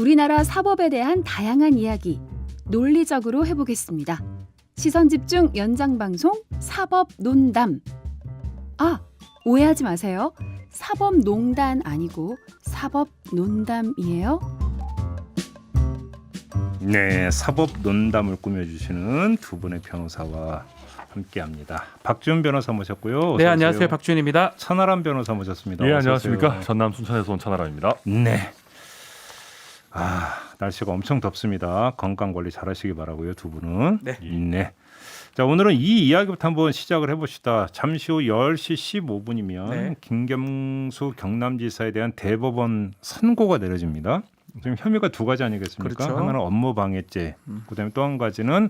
우리나라 사법에 대한 다양한 이야기 논리적으로 해보겠습니다. 시선집중 연장방송 사법논담. 오해하지 마세요. 사법농단 아니고 사법논담이에요. 네, 사법논담을 꾸며주시는 두 분의 변호사와 함께합니다. 박지훈 변호사 모셨고요. 네, 안녕하세요. 박지훈입니다. 천하람 변호사 모셨습니다. 예, 안녕하십니까. 전남 순천에서 온 천하람입니다. 네. 날씨가 엄청 덥습니다. 건강 관리 잘하시기 바라고요, 두 분은. 네. 네. 자, 오늘은 이 이야기부터 한번 시작을 해봅시다. 잠시 후 10시 15분이면 네. 김경수 경남지사에 대한 대법원 선고가 내려집니다. 지금 혐의가 두 가지 아니겠습니까? 그렇죠. 하나는 업무방해죄, 그다음에 또 한 가지는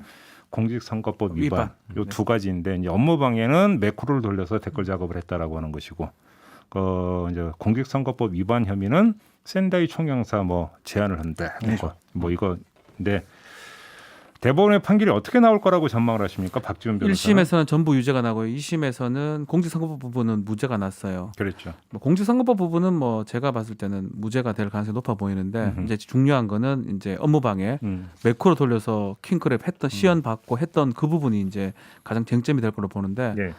공직선거법 위반. 요 두 가지인데 이제 업무방해는 매크로를 돌려서 댓글 작업을 했다라고 하는 것이고, 이제 공직선거법 위반 혐의는 샌다이 총영사 제안을 한다 하는 거. 이거인데 대법원의 판결이 어떻게 나올 거라고 전망을 하십니까, 박지훈 변호사? 1심에서는 전부 유죄가 나고요. 2심에서는 공직선거법 부분은 무죄가 났어요. 그렇죠. 공직선거법 부분은 제가 봤을 때는 무죄가 될 가능성이 높아 보이는데 이제 중요한 거는 이제 업무방해 매크로 돌려서 킹크랩 했던 시연 받고 했던 그 부분이 이제 가장 쟁점이 될 걸로 보는데 네.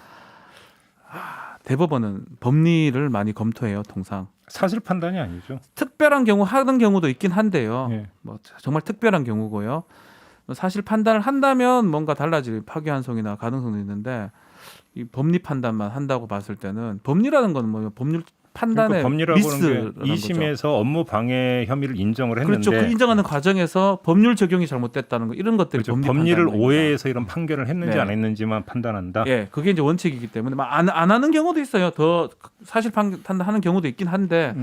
대법원은 법리를 많이 검토해요. 통상 사실 판단이 아니죠. 특별한 경우 하는 경우도 있긴 한데요. 네. 정말 특별한 경우고요. 사실 판단을 한다면 뭔가 달라질 파기환송이나 가능성도 있는데 이 법리 판단만 한다고 봤을 때는 법리라는 건 법률 판단의 법리라고 하는 게 2심에서 업무 방해 혐의를 인정을 했는데, 그렇죠. 그 인정하는 과정에서 법률 적용이 잘못됐다는 거 이런 것들이 그렇죠. 법리 법리를 판단이니까. 오해해서 이런 판결을 했는지 네. 안 했는지만 판단한다. 예, 그게 이제 원칙이기 때문에 안 하는 경우도 있어요. 더 사실 판단하는 경우도 있긴 한데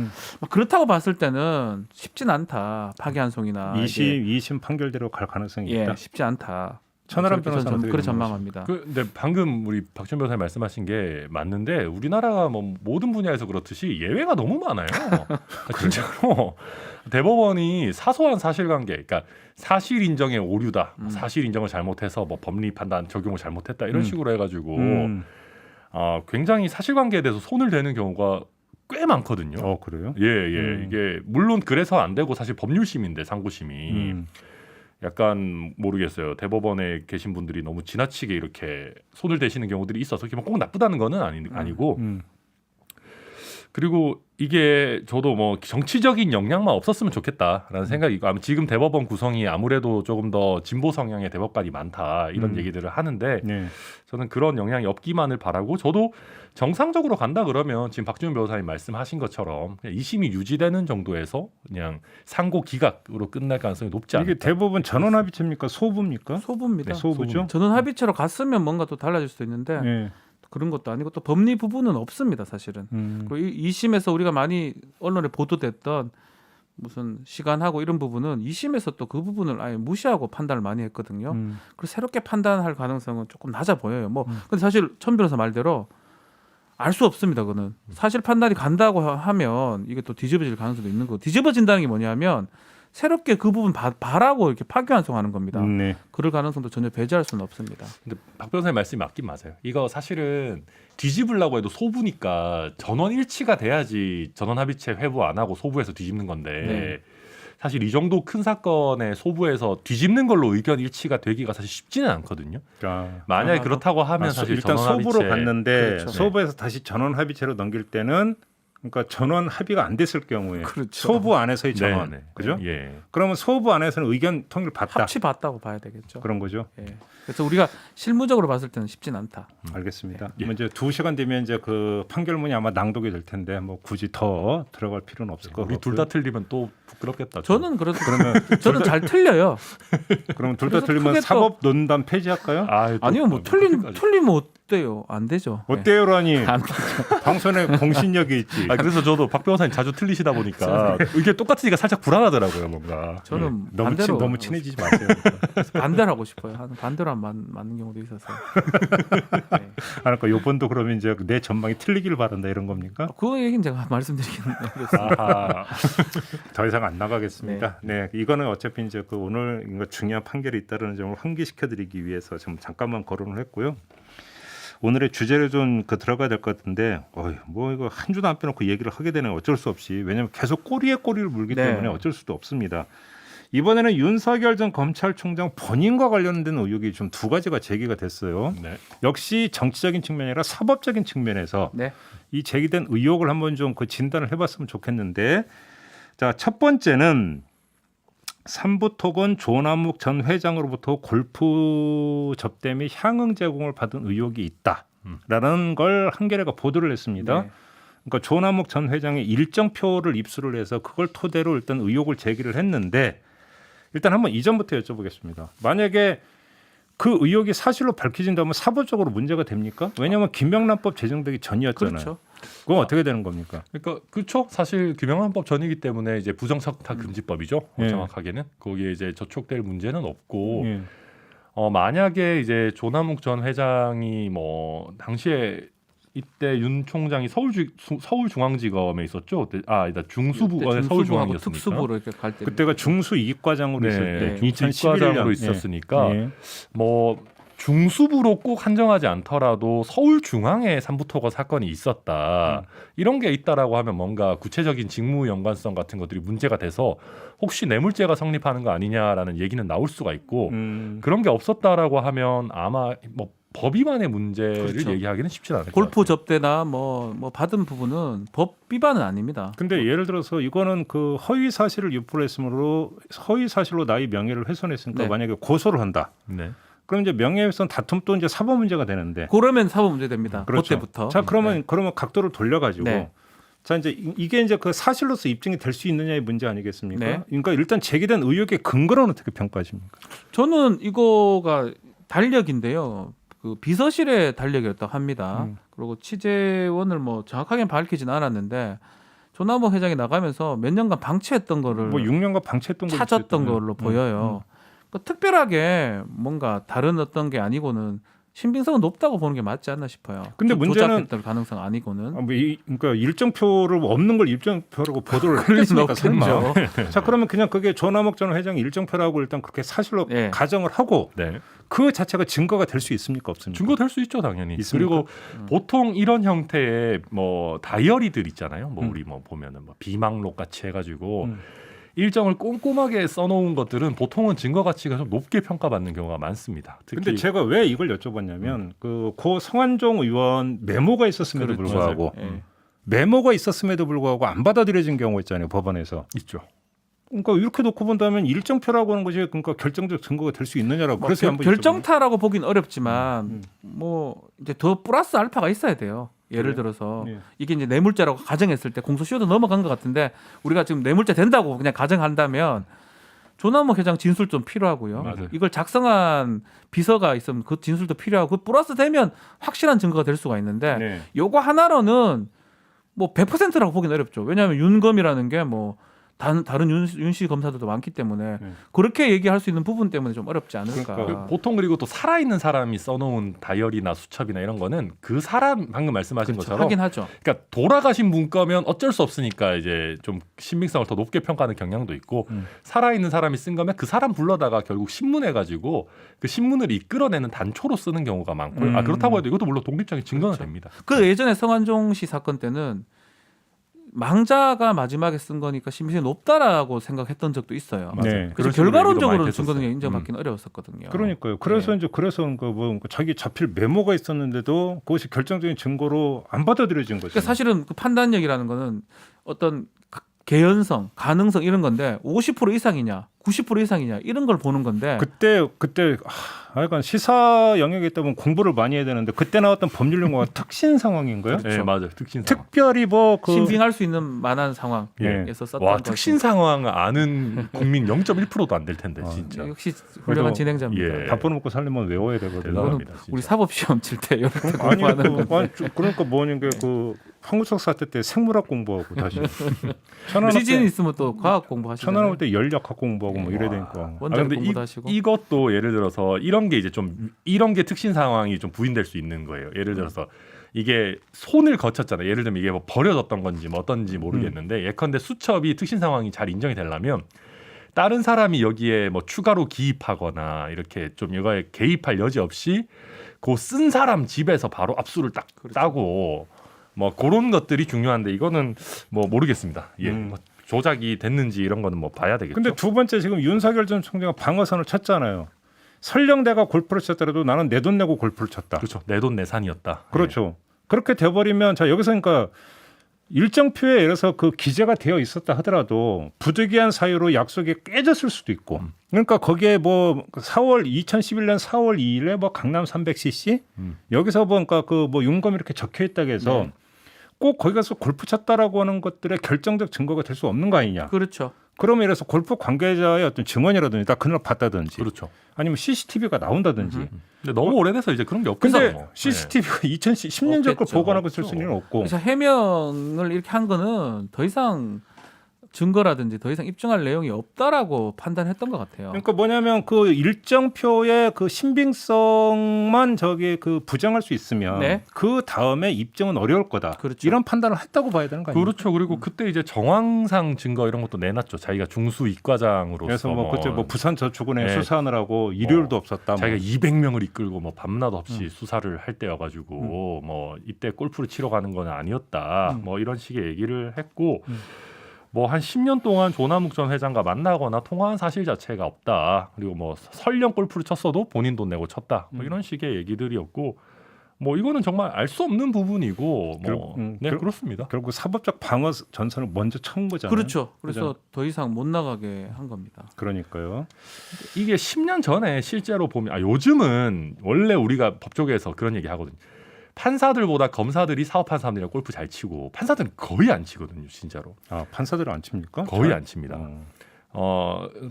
그렇다고 봤을 때는 쉽진 않다. 파기환송이나 2심 판결대로 갈 가능성이 있다. 쉽지 않다. 천하람 변호사는 어떻게 그렇게 전망하십니까? 전망합니다. 근데 방금 우리 박지훈 변호사님 말씀하신 게 맞는데 우리나라가 모든 분야에서 그렇듯이 예외가 너무 많아요. 진짜로 대법원이 사소한 사실관계, 그러니까 사실 인정의 오류다, 사실 인정을 잘못해서 법리 판단 적용을 잘못했다 이런 식으로 해가지고 굉장히 사실관계에 대해서 손을 대는 경우가 꽤 많거든요. 그래요? 예. 이게 물론 그래서 안 되고 사실 법률심인데 상고심이 약간 모르겠어요. 대법원에 계신 분들이 너무 지나치게 이렇게 손을 대시는 경우들이 있어서 꼭 나쁘다는 거는 아니고 그리고 이게 저도 정치적인 영향만 없었으면 좋겠다라는 생각이 있고, 지금 대법원 구성이 아무래도 조금 더 진보 성향의 대법관이 많다 이런 얘기들을 하는데 네. 저는 그런 영향이 없기만을 바라고, 저도 정상적으로 간다 그러면 지금 박지훈 변호사님 말씀하신 것처럼 2심이 유지되는 정도에서 그냥 상고 기각으로 끝날 가능성이 높지 않을까. 이게 대법원 전원합의체입니까? 소부입니까? 소부입니다. 네, 소부죠. 전원합의체로 갔으면 뭔가 또 달라질 수도 있는데 네. 그런 것도 아니고 또 법리 부분은 없습니다. 사실은. 그리고 2심에서 우리가 많이 언론에 보도됐던 무슨 시간하고 이런 부분은 2심에서 또 그 부분을 아예 무시하고 판단을 많이 했거든요. 그래서 새롭게 판단할 가능성은 조금 낮아 보여요. 근데 사실 천 변호사 말대로 알 수 없습니다. 그거는 사실 판단이 간다고 하면 이게 또 뒤집어질 가능성도 있는 거고, 뒤집어진다는 게 뭐냐면 새롭게 그 부분 봐라고 이렇게 파기환송하는 겁니다. 네. 그럴 가능성도 전혀 배제할 수는 없습니다. 근데 박 변호사님 말씀이 맞긴 맞아요. 이거 사실은 뒤집으려고 해도 소부니까 전원 일치가 돼야지 전원 합의체 회부 안 하고 소부해서 뒤집는 건데 네. 사실 이 정도 큰 사건의 소부에서 뒤집는 걸로 의견 일치가 되기가 사실 쉽지는 않거든요. 만약에 그렇다고 하면 사실 일단 전원 소부로 합의체, 갔는데 그렇죠. 소부에서 다시 전원 합의체로 넘길 때는, 그러니까 전원 합의가 안 됐을 경우에 그렇죠. 소부 안에서의 전원, 네. 그죠? 예. 그러면 소부 안에서는 의견 통일 받다, 합치 봤다고 봐야 되겠죠. 그런 거죠. 예. 그래서 우리가 실무적으로 봤을 때는 쉽진 않다. 알겠습니다. 이제 2시간 뒤면 이제 그 판결문이 아마 낭독이 될 텐데 굳이 더 들어갈 필요는 없을 것 우리 같고요. 둘 다 틀리면 또 부끄럽겠다. 저는 저는 잘 틀려요. 그럼 둘 다 그래서 틀리면 크게 또- 사법논담 폐지할까요? 아니요, 틀리면 어때요? 안 되죠. 어때요라니? 안 되죠. 방송에 공신력이 있지. 그래서 저도 박 변호사님 자주 틀리시다 보니까 의견 똑같으니까 살짝 불안하더라고요, 뭔가. 저는 너무 반대로 너무 친해지지 마세요. 반대를 하고 싶어요. 반대로 안 맞는 경우도 있어서. 네. 그러니까 요번도 그러면 이제 내 전망이 틀리길 바란다 이런 겁니까? 그 얘기는 제가 말씀드리겠습니다. 아하. 더 이상 안 나가겠습니다. 네, 이거는 어차피 이제 그 오늘 중요한 판결이 있다는 점을 환기시켜드리기 위해서 좀 잠깐만 거론을 했고요. 오늘의 주제를 좀 들어가야 될 것 같은데 뭐 이거 한 주도 안 빼놓고 얘기를 하게 되는 어쩔 수 없이 왜냐하면 계속 꼬리에 꼬리를 물기 네. 때문에 어쩔 수도 없습니다. 이번에는 윤석열 전 검찰총장 본인과 관련된 의혹이 좀 두 가지가 제기가 됐어요. 네. 역시 정치적인 측면이 아니라 사법적인 측면에서 네. 이 제기된 의혹을 한번 좀 진단을 해봤으면 좋겠는데 자, 첫 번째는 삼부토건 조남욱 전 회장으로부터 골프 접대 및 향응 제공을 받은 의혹이 있다라는 걸 한겨레가 보도를 했습니다. 네. 그러니까 조남욱 전 회장이 일정표를 입수를 해서 그걸 토대로 일단 의혹을 제기를 했는데 일단 한번 이전부터 여쭤보겠습니다. 만약에 그 의혹이 사실로 밝혀진다면 사법적으로 문제가 됩니까? 왜냐하면 김명란법 제정되기 전이었잖아요. 그렇죠. 그건 어떻게 되는 겁니까? 그러니까 그렇죠. 사실 김영란법 전이기 때문에 이제 부정착탁 금지법이죠. 예. 정확하게는 거기에 이제 저촉될 문제는 없고 예. 만약에 이제 조남욱 전 회장이 뭐 당시에 이때 윤 총장이 서울중앙지검에 있었죠. 아니다 중수부가 서울중앙이었으니까. 특수부로 이렇게 갈 때. 그때가 중수 이과장으로 있을 때 네. 2011년으로 있었으니까 뭐 중수부로 꼭 한정하지 않더라도 서울중앙에 삼부토건 사건이 있었다. 이런 게 있다라고 하면 뭔가 구체적인 직무 연관성 같은 것들이 문제가 돼서 혹시 뇌물죄가 성립하는 거 아니냐라는 얘기는 나올 수가 있고 그런 게 없었다라고 하면 아마 뭐 법 위반의 문제를 그렇죠. 얘기하기는 쉽지 않을 것 골프 같아요. 접대나 뭐 받은 부분은 법 위반은 아닙니다. 근데 예를 들어서 이거는 그 허위 사실을 유포를 했으므로 허위 사실로 나의 명예를 훼손했으니까 네. 만약에 고소를 한다. 네. 그럼 이제 명예훼손 다툼 또 이제 사법 문제가 되는데. 그러면 사법 문제 됩니다. 그렇죠. 그때부터. 자, 그러면 네. 그러면 각도를 돌려가지고. 네. 자, 이제 이게 이제 그 사실로서 입증이 될 수 있느냐의 문제 아니겠습니까? 네. 그러니까 일단 제기된 의혹의 근거는 어떻게 평가하십니까? 저는 이거가 달력인데요. 그 비서실의 달력이었다고 합니다. 그리고 취재원을 뭐 정확하게 밝히지는 않았는데 조남욱 회장이 나가면서 몇 년간 방치했던 거를 뭐 6년간 방치했던 걸 찾았던 걸로 보여요. 그러니까 특별하게 뭔가 다른 어떤 게 아니고는 신빙성은 높다고 보는 게 맞지 않나 싶어요. 근데 문제는- 조작했던 가능성 아니고는. 그러니까 일정표를 없는 걸 일정표라고 보도를 그럴 리는 했겠습니까? 설마. 없겠죠. 자, 그러면 그냥 그게 조남욱 전 회장이 일정표라고 일단 그렇게 사실로 네. 가정을 하고 네. 그 자체가 증거가 될 수 있습니까? 없습니까? 증거 될 수 있죠, 당연히. 있습니까? 그리고 보통 이런 형태의 뭐 다이어리들 있잖아요. 뭐 우리 뭐 보면은 뭐 비망록 같이 해가지고 일정을 꼼꼼하게 써놓은 것들은 보통은 증거 가치가 좀 높게 평가받는 경우가 많습니다. 특히 근데 제가 왜 이걸 여쭤봤냐면 고 성완종 의원 메모가 있었음에도 그렇죠. 불구하고 예. 메모가 있었음에도 불구하고 안 받아들여진 경우가 있잖아요, 법원에서. 있죠. 그러니까 이렇게 놓고 본다면 일정표라고 하는 것이 그러니까 결정적 증거가 될 수 있느냐라고. 뭐 그래서 한번 결정타라고 보긴 어렵지만 뭐 이제 더 플러스 알파가 있어야 돼요. 예를 그래요? 들어서 예. 이게 이제 뇌물죄라고 가정했을 때 공소시효도 넘어간 것 같은데 우리가 지금 뇌물죄 된다고 그냥 가정한다면 조남욱 회장 진술 좀 필요하고요. 맞아요. 이걸 작성한 비서가 있으면 그 진술도 필요하고 그 플러스 되면 확실한 증거가 될 수가 있는데 네. 요거 하나로는 뭐 100%라고 보긴 어렵죠. 왜냐하면 윤검이라는 게 뭐 다른 윤씨 검사들도 많기 때문에 그렇게 얘기할 수 있는 부분 때문에 좀 어렵지 않을까. 그러니까 보통 그리고 또 살아있는 사람이 써놓은 다이어리나 수첩이나 이런 거는 그 사람 방금 말씀하신 그렇죠. 것처럼 하긴 하죠. 그러니까 돌아가신 분 거면 어쩔 수 없으니까 이제 좀 신빙성을 더 높게 평가하는 경향도 있고 살아있는 사람이 쓴 거면 그 사람 불러다가 결국 신문해가지고 그 신문을 이끌어내는 단초로 쓰는 경우가 많고요. 그렇다고 해도 이것도 물론 독립적인 증거는 그렇죠. 됩니다. 그 예전에 성완종 씨 사건 때는 망자가 마지막에 쓴 거니까 신빙성이 높다라고 생각했던 적도 있어요. 맞아요. 네. 그래서 그런 식으로 결과론적으로는 얘기도 많이 증거는 했었어요. 인정받기는 어려웠었거든요. 그러니까요. 그래서 이제 그래서 뭐 자기 자필 메모가 있었는데도 그것이 결정적인 증거로 안 받아들여진 거죠. 그러니까 사실은 그 판단력이라는 거는 어떤 개연성, 가능성 이런 건데 50% 이상이냐, 90% 이상이냐 이런 걸 보는 건데 그때 약간 시사 영역에 있다면 공부를 많이 해야 되는데 그때 나왔던 법률 용어가 특신 상황인가요? 네, 맞아요. 특신 상황. 특별히 뭐그 신빙할 수 있는 만한 상황에서 예. 썼던 와, 것이. 특신 상황을 아는 국민 0.1%도 안 될 텐데 진짜. 역시 훌륭한 그래도- 진행자입니다. 예. 밥벌어 먹고 살려면 외워야 되거든요. 대단합니다. 이거는 진짜. 우리 사법 시험 칠 때 이렇게 아니 공부하는 건데. 그러니까 뭐냐면 그 한국석 사태 때 생물학 공부하고 다시 지진 있으면 또 과학 공부하시잖아요. 천안함 때 연력학 공부하고 뭐 이래야 되니까. 원자력 근데 공부도 하시고. 이것도 예를 들어서 이런 게 이제 좀 이런 게 특신 상황이 좀 부인될 수 있는 거예요. 예를 들어서 이게 손을 거쳤잖아요. 예를 들면 이게 뭐 버려졌던 건지 뭐 어떤지 모르겠는데 예컨대 수첩이 특신 상황이 잘 인정이 되려면 다른 사람이 여기에 뭐 추가로 기입하거나 이렇게 좀 이거에 개입할 여지 없이 그 쓴 사람 집에서 바로 압수를 딱 그렇죠. 따고 뭐 그런 것들이 중요한데 이거는 뭐 모르겠습니다. 예. 뭐 조작이 됐는지 이런 거는 뭐 봐야 되겠죠. 근데 두 번째 지금 윤석열 전 총장가 방어선을 쳤잖아요. 설령 내가 골프를 쳤더라도 나는 내 돈 내고 골프를 쳤다. 그렇죠. 내 돈 내산이었다. 그렇죠. 그렇게 돼버리면 자 여기서 그러니까 일정 표에 예를 들어서 그 기재가 되어 있었다 하더라도 부득이한 사유로 약속이 깨졌을 수도 있고 그러니까 거기에 뭐 2011년 4월 2일에 뭐 강남 300cc 여기서 뭐 그러니까 그 뭐 윤검 이렇게 적혀 있다고 해서 네. 꼭 거기 가서 골프 쳤다라고 하는 것들의 결정적 증거가 될 수 없는 거 아니냐. 그렇죠. 그러면 이래서 골프 관계자의 어떤 증언이라든지 다 그날 봤다든지 그렇죠. 아니면 CCTV가 나온다든지 근데 너무 오래돼서 이제 그런 게 없겠죠. 근데 뭐. CCTV가 10년 전 걸 없겠죠. 보관하고 있을 수는 없고 그래서 해명을 이렇게 한 거는 더 이상 증거라든지 더 이상 입증할 내용이 없다라고 판단했던 것 같아요. 그러니까 뭐냐면 그 일정표의 그 신빙성만 저기 그 부정할 수 있으면 네. 그 다음에 입증은 어려울 거다. 그렇죠. 이런 판단을 했다고 봐야 되는 거 아니에요? 그렇죠. 그리고 그때 이제 정황상 증거 이런 것도 내놨죠. 자기가 중수 이과장으로서 그래서 뭐 그때 뭐 부산저축은행 네. 수사하느라고 일요일도 없었다. 자기가 뭐. 200명을 이끌고 뭐 밤낮 없이 수사를 할 때여가지고 뭐 이때 골프를 치러 가는 건 아니었다. 뭐 이런 식의 얘기를 했고 뭐 한 10년 동안 조남욱 전 회장과 만나거나 통화한 사실 자체가 없다. 그리고 뭐 설령 골프를 쳤어도 본인 돈 내고 쳤다. 뭐 이런 식의 얘기들이었고 뭐 이거는 정말 알 수 없는 부분이고 뭐 네, 그렇습니다. 결국 사법적 방어 전선을 먼저 천 거잖아요. 그렇죠. 그래서 더 이상 못 나가게 한 겁니다. 그러니까요. 이게 10년 전에 실제로 보면 요즘은 원래 우리가 법조계에서 그런 얘기 하거든요. 판사들보다 검사들이 사업한 사람들이랑 골프 잘 치고 판사들은 거의 안 치거든요, 진짜로. 아 판사들은 안 칩니까? 거의 안 칩니다.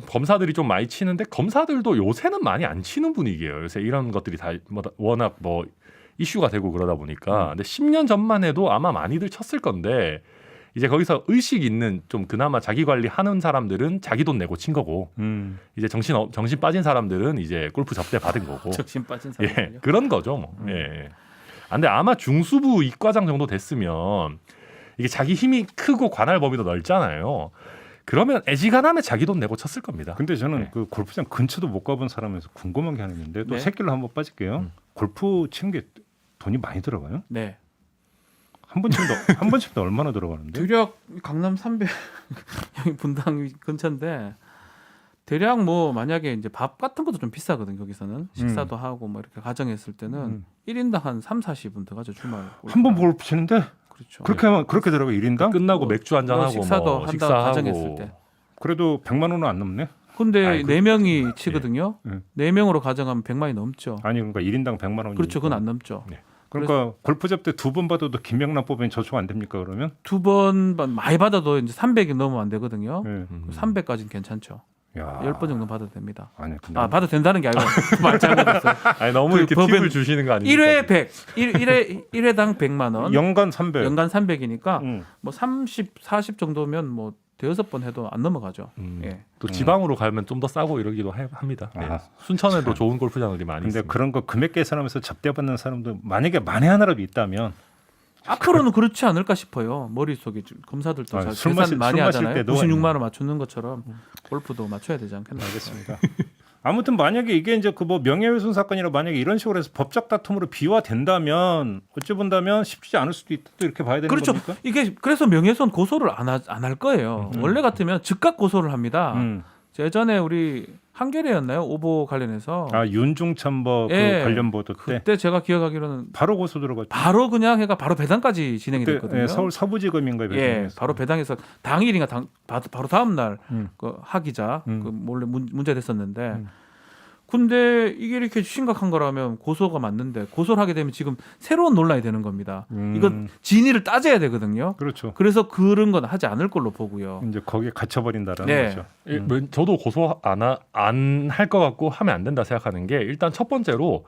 검사들이 좀 많이 치는데 검사들도 요새는 많이 안 치는 분위기예요. 요새 이런 것들이 다 워낙 뭐 이슈가 되고 그러다 보니까. 근데 10년 전만 해도 아마 많이들 쳤을 건데 이제 거기서 의식 있는 좀 그나마 자기 관리하는 사람들은 자기 돈 내고 친 거고 이제 정신 빠진 사람들은 이제 골프 접대 받은 거고. 적신 빠진 사람들요. 예, 그런 거죠, 뭐. 예. 근데 아마 중수부 이과장 정도 됐으면 이게 자기 힘이 크고 관할 범위도 넓잖아요. 그러면 애지간하면 자기 돈 내고 쳤을 겁니다. 근데 저는 네. 그 골프장 근처도 못 가본 사람에서 궁금한 게 하나 있는데 또 네. 새길로 한번 빠질게요. 골프 치는 게 돈이 많이 들어가요? 네. 한 번 치면 얼마나 들어가는데? 대략 강남 300 여기 분당 근처인데 대략 뭐 만약에 이제 밥 같은 것도 좀 비싸거든 거기서는 식사도 하고 뭐 이렇게 가정했을 때는 1인당 한 3-40분 더 가죠 주말. 한 번 골프 치는데 그렇죠. 그렇게 하면 그렇게 들어가 1인당? 끝나고 뭐, 맥주 한잔 뭐 하고 식사도 뭐 한다 식사하고 가정했을 때. 그래도 100만 원은 안 넘네. 근데 아이, 네 명이 치거든요. 예. 네 명으로 가정하면 100만이 넘죠. 아니 그러니까 1인당 100만 원. 그렇죠. 그건 안 넘죠. 네. 그러니까 골프 접대 2번 받아도 김명란 뽑으면 저축 안 됩니까 그러면? 두 번 많이 받아도 이제 300이 넘으면 안 되거든요. 예. 300까지는 괜찮죠. 야. 10번 정도 받아도 됩니다. 아니 근데 받아도 된다는 게 아니라 말 잘못했어요. 아니 너무 그 이렇게 법엔 팁을 주시는 거 아닙니까? 1회 100, 1회당 100만 원. 연간 300. 연간 300이니까 음. 뭐 30, 40 정도면 뭐 대여섯 번 해도 안 넘어가죠. 예. 또 지방으로 가면 좀 더 싸고 이러기도 합니다. 네. 아, 순천에도 좋은 골프장들이 많이 근데 있습니다. 그런 거 금액 계산하면서 접대받는 사람도 만약에 만에 하나라도 있다면 앞으로는 그렇지 않을까 싶어요. 머릿속에 좀 검사들도 아, 잘 술 계산 마실- 많이 술 마실 하잖아요. 때도 96만 원 맞추는 것처럼 골프도 맞춰야 되지 않겠나. 알겠습니다. 아무튼 만약에 이게 이제 그 뭐 명예훼손 사건이라 만약에 이런 식으로 해서 법적 다툼으로 비화된다면 어찌 본다면 쉽지 않을 수도 있다 또 이렇게 봐야 되는 그렇죠. 겁니까? 이게 그래서 명예훼손 고소를 안 할 거예요. 원래 같으면 즉각 고소를 합니다. 예전에 우리 한겨레였나요? 오보 관련해서 아 윤중천버 예. 그 관련 보도 때 그때 제가 기억하기로는 바로 고소 들어갔죠. 바로 그냥 해가 바로 배당까지 진행이 그때, 됐거든요. 예, 서울 서부지검인가에 예, 배당했어요. 바로 배당해서 당일인가 바로 다음 날 음. 그 하기자 음. 그 몰래 문제 됐었는데 근데 이게 이렇게 심각한 거라면 고소가 맞는데 고소를 하게 되면 지금 새로운 논란이 되는 겁니다. 이거 진위를 따져야 되거든요. 그렇죠. 그래서 그런 건 하지 않을 걸로 보고요. 이제 거기에 갇혀버린다라는 네. 거죠. 저도 고소 안 할 것 같고 하면 안 된다 생각하는 게 일단 첫 번째로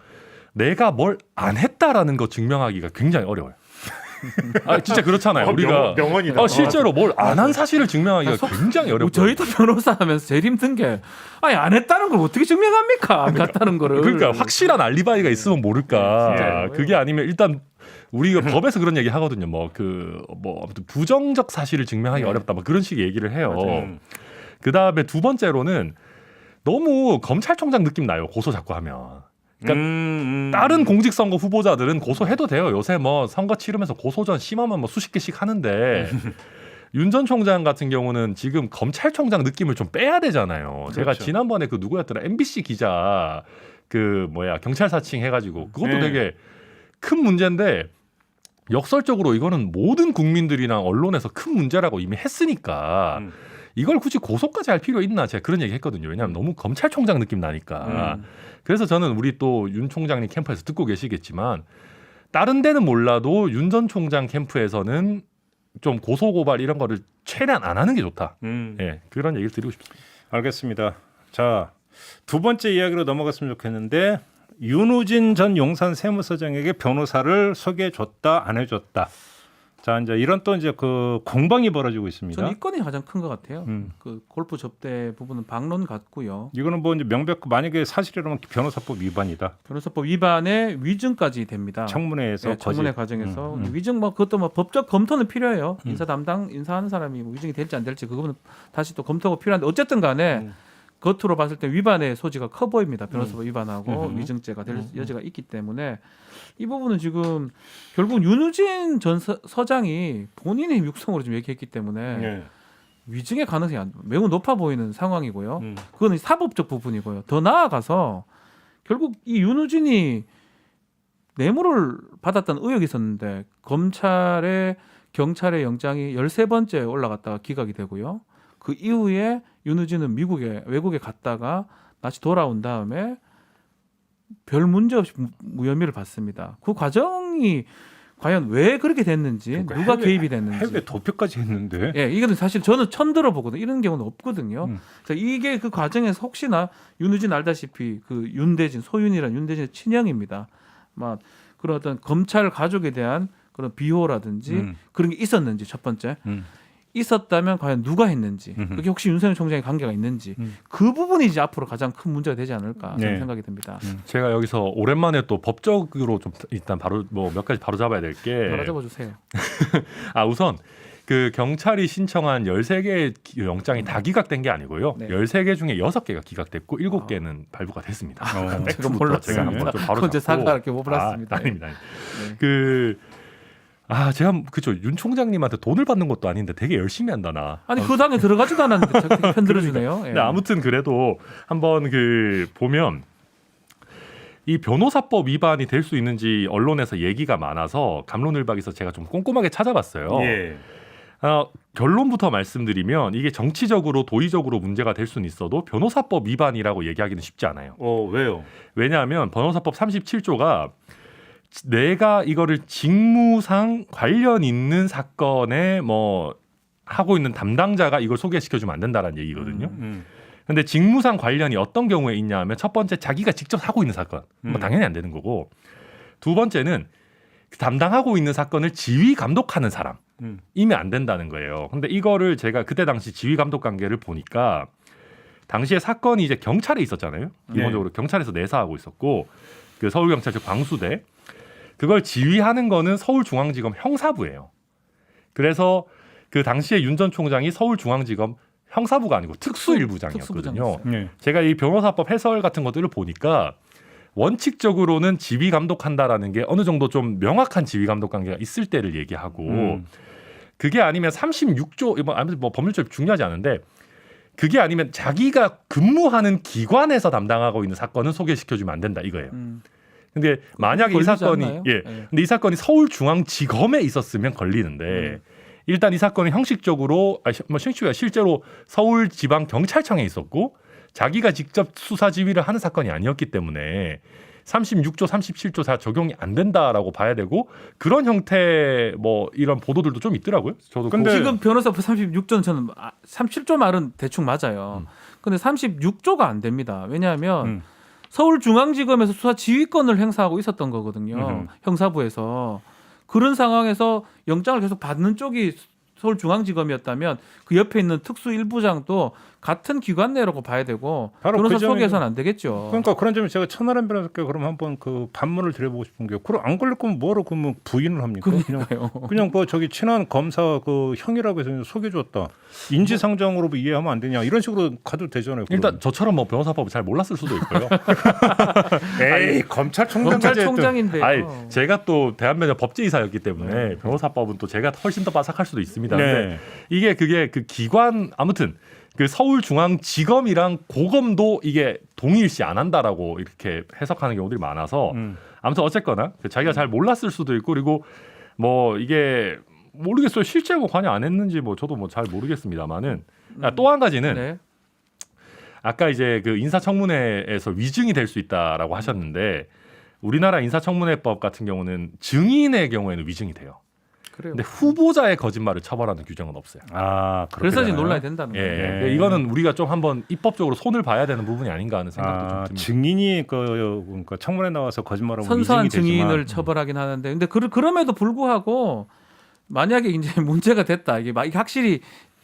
내가 뭘 안 했다라는 거 증명하기가 굉장히 어려워요. 아 진짜 그렇잖아요. 우리가 명언이다. 실제로 뭘 안 한 사실을 증명하기가 굉장히 어렵고 저희도 변호사 하면서 제일 힘든 게 아니 안 했다는 걸 어떻게 증명합니까? 안 갔다는 거를. 그러니까 확실한 알리바이가 있으면 모를까. 진짜요. 그게 아니면 일단 우리가 법에서 그런 얘기 하거든요. 아무튼 부정적 사실을 증명하기 네. 어렵다. 뭐 그런 식의 얘기를 해요. 맞아요. 그 다음에 두 번째로는 너무 검찰총장 느낌 나요. 고소 자꾸 하면. 그러니까 다른 공직선거 후보자들은 고소해도 돼요. 요새 뭐 선거 치르면서 고소전 심하면 뭐 수십 개씩 하는데 윤 전 총장 같은 경우는 지금 검찰총장 느낌을 좀 빼야 되잖아요. 제가 그렇죠. 지난번에 그 누구였더라 MBC 기자 그 뭐야 경찰 사칭 해가지고 그것도 네. 되게 큰 문제인데 역설적으로 이거는 모든 국민들이랑 언론에서 큰 문제라고 이미 했으니까 이걸 굳이 고소까지 할 필요 있나 제가 그런 얘기 했거든요. 왜냐하면 너무 검찰총장 느낌 나니까. 그래서 저는 우리 또 윤 총장님 캠프에서 듣고 계시겠지만 다른 데는 몰라도 윤 전 총장 캠프에서는 좀 고소고발 이런 거를 최대한 안 하는 게 좋다. 예, 그런 얘기를 드리고 싶습니다. 알겠습니다. 자, 두 번째 이야기로 넘어갔으면 좋겠는데 윤우진 전 용산 세무서장에게 변호사를 소개해줬다 안 해줬다. 자, 이제 이런 또 이제 그 공방이 벌어지고 있습니다. 저는 이 건이 가장 큰 것 같아요. 음. 그 골프 접대 부분은 반론 같고요. 이거는 뭐 이제 명백히 만약에 사실이라면 변호사법 위반이다. 변호사법 위반에 위증까지 됩니다. 청문회에서 네, 청문회 거짓. 과정에서 위증 뭐 그것도 뭐 법적 검토는 필요해요. 인사 담당 인사하는 사람이 뭐 위증이 될지 안 될지 그거는 다시 또 검토가 필요한데 어쨌든 간에 겉으로 봤을 때 위반의 소지가 커 보입니다. 변호사법 위반하고 위증죄가 될 여지가 있기 때문에 이 부분은 지금 결국 윤우진 전 서장이 본인의 육성으로 좀 얘기했기 때문에 예. 위증의 가능성이 매우 높아 보이는 상황이고요. 그거는 사법적 부분이고요. 더 나아가서 결국 이 윤우진이 뇌물을 받았다는 의혹이 있었는데 경찰의 영장이 13번째 올라갔다가 기각이 되고요. 그 이후에 윤우진은 외국에 갔다가 다시 돌아온 다음에 별 문제 없이 무혐의를 받습니다. 그 과정이 과연 왜 그렇게 됐는지 그러니까 누가 해외- 개입이 됐는지 해외 도표까지 했는데. 예, 이거는 사실 저는 처음 들어보거든요. 이런 경우는 없거든요. 그래서 이게 그 과정에서 혹시나 윤우진 알다시피 그 윤대진, 소윤이라는 윤대진의 친형입니다. 막 그런 어떤 검찰 가족에 대한 그런 비호라든지 그런 게 있었는지 첫 번째 있었다면 과연 누가 했는지 그게 혹시 윤석열 총장의 관계가 있는지 그 부분이 이제 앞으로 가장 큰 문제가 되지 않을까 저는 네. 생각이 듭니다. 제가 여기서 오랜만에 또 법적으로 좀 일단 바로 뭐 몇 가지 바로 잡아야 될 게 알아잡아 주세요. 우선 그 경찰이 신청한 13개의 영장이 다 기각된 게 아니고요. 네. 13개 중에 6개가 기각됐고 7개는 발부가 됐습니다. 어, 제가 몰랐어요. 제가 한번 좀 바로 그건 제 잡고. 사과할 게 몰랐습니다. 아닙니다. 네. 제가 그죠 윤 총장님한테 돈을 받는 것도 아닌데 되게 열심히 한다 나. 아니 그 당에 들어가지도 않았는데 저렇게 편들어주네요. 예. 근데 아무튼 그래도 한번 그 보면 이 변호사법 위반이 될 수 있는지 언론에서 얘기가 많아서 갑론을박에서 제가 좀 꼼꼼하게 찾아봤어요. 예. 결론부터 말씀드리면 이게 정치적으로 도의적으로 문제가 될 수는 있어도 변호사법 위반이라고 얘기하기는 쉽지 않아요. 왜요? 왜냐하면 변호사법 37조가 내가 이거를 직무상 관련 있는 사건에 뭐 하고 있는 담당자가 이걸 소개시켜주면 안 된다라는 얘기거든요. 근데 직무상 관련이 어떤 경우에 있냐 하면 첫 번째 자기가 직접 하고 있는 사건 뭐 당연히 안 되는 거고 두 번째는 담당하고 있는 사건을 지휘 감독하는 사람 이면 안 된다는 거예요. 근데 이거를 제가 그때 당시 지휘 감독 관계를 보니까 당시에 사건이 이제 경찰에 있었잖아요. 기본적으로 경찰에서 내사하고 있었고 그 서울경찰청 광수대 그걸 지휘하는 거는 서울중앙지검 형사부예요. 그래서 그 당시에 윤 전 총장이 서울중앙지검 형사부가 아니고 특수일부장이었거든요. 예. 제가 이 변호사법 해설 같은 것들을 보니까 원칙적으로는 지휘 감독한다라는 게 어느 정도 좀 명확한 지휘 감독 관계가 있을 때를 얘기하고 그게 아니면 36조 뭐 법률적으로 중요하지 않은데 그게 아니면 자기가 근무하는 기관에서 담당하고 있는 사건은 소개시켜주면 안 된다 이거예요. 근데 만약에 이 걸리지 사건이 않나요? 예, 예. 근데 이 사건이 서울중앙지검에 있었으면 걸리는데 일단 이 사건이 형식적으로 실제로 서울지방경찰청에 있었고 자기가 직접 수사 지휘를 하는 사건이 아니었기 때문에 36조, 37조 다 적용이 안 된다라고 봐야 되고 그런 형태 뭐 이런 보도들도 좀 있더라고요. 저도 근데 지금 변호사법 36조는 저는 37조 말은 대충 맞아요. 근데 36조가 안 됩니다. 왜냐하면 서울중앙지검에서 수사 지휘권을 행사하고 있었던 거거든요. 형사부에서. 그런 상황에서 영장을 계속 받는 쪽이 서울중앙지검이었다면 그 옆에 있는 특수일부장도 같은 기관 내라고 봐야 되고 바로 변호사 그 점이- 소개해서는 안 되겠죠. 그러니까 그런 점에 제가 천하람 변호사께 그럼 한번 그 반문을 드려보고 싶은 게, 그럼 안 걸릴 거면 뭐로 그러면 부인을 합니까? 그냥 뭐 저기 친한 검사 그 형이라고 해서 속여줬다. 인지상정으로 이해하면 안 되냐 이런 식으로 가도 되잖아요. 일단 저처럼 뭐 변호사법을 잘 몰랐을 수도 있고요. 에이 검찰총장까지 검찰총장인데요. 아니 제가 또 대한민국 법제이사였기 때문에 변호사법은 또 제가 훨씬 더 빠삭할 수도 있습니다. 네. 근데 이게 그게 그 기관 아무튼 그 서울중앙지검이랑 고검도 이게 동일시 안 한다라고 이렇게 해석하는 경우들이 많아서 아무튼 어쨌거나 자기가 잘 몰랐을 수도 있고, 그리고 뭐 이게 모르겠어요. 실제 뭐 관여 안 했는지 뭐 저도 뭐 잘 모르겠습니다만은 또 한 가지는 네. 아까 이제 그 인사청문회에서 위증이 될 수 있다라고 하셨는데 우리나라 인사청문회법 같은 경우는 증인의 경우에는 위증이 돼요. 그래요. 근데 후보자의 거짓말을 처벌하는 규정은 없어요. 아, 그래서 지금 그렇게 논란이 되나요? 된다는 예, 거예요. 예. 이거는 우리가 좀 한번 입법적으로 손을 봐야 되는 부분이 아닌가 하는 생각도 좀 듭니다. 증인이 그러니까 청문회 나와서 거짓말하고 선수한 위증이 증인을 되지만, 처벌하긴 하는데, 근데 그럼에도 불구하고 만약에 이제 문제가 됐다, 이게 확실히